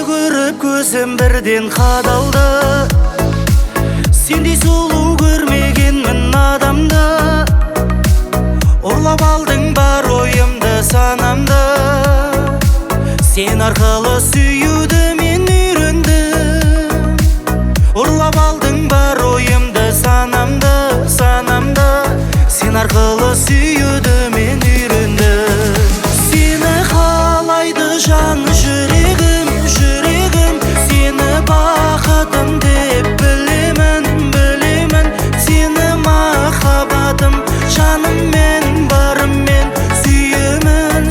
көріп көзім бірден қадалды. Сендей сұлу көрмегенмін адамды. Ұрлап алдың бар ойымды, санамды. Сен арқылы сүюді мен үйрендім. Ұрлап алдың бар ойымды, санамды. Сен арқылы сүюді мен үйрендім. Сені қалайды жан жүрегім. Сені бақытым деп білемін. Сені махаббатым, жаныммен, барыммен сүйемін.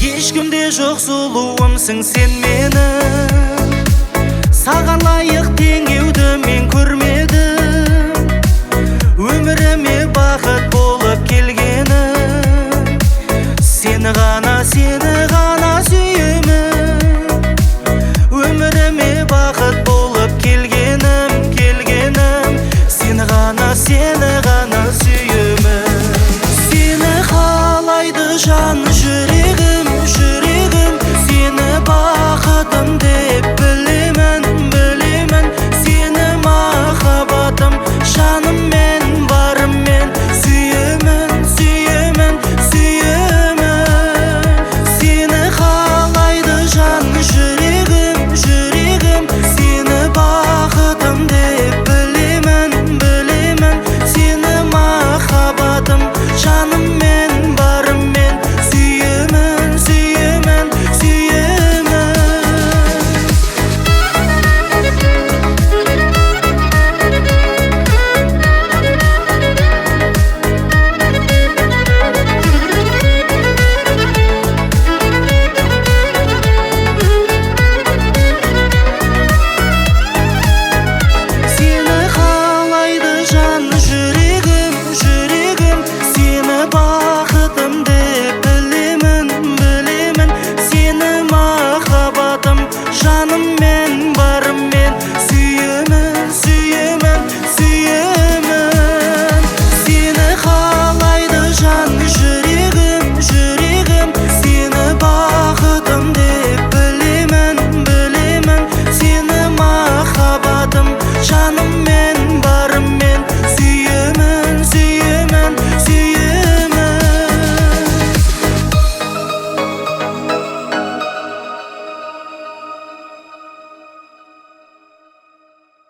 Ешкімде жоқ сұлуымсың сен менің. Саған лайық теңеуді мен көрмедім. Өміріме бақыт болып келгенім. Сені ғана сүйемін. Өміріме бақыт болып келгенім. Сені ғана сүйемін. Сені қалайды жан жүрегім. Сені бақытым деп білемін. Сені махаббатым, жаныммен, барыммен сүйемін. Сені қалайды жан жүрегім. Сені бақытым деп білемін. Сені махаббатым, жаныммен, барыммен сүйемін. Жаныммен, барыммен сүйемін. Сені қалайды жан жүрегім. Сені бақытым деп білемін. Сені махаббатым, жаным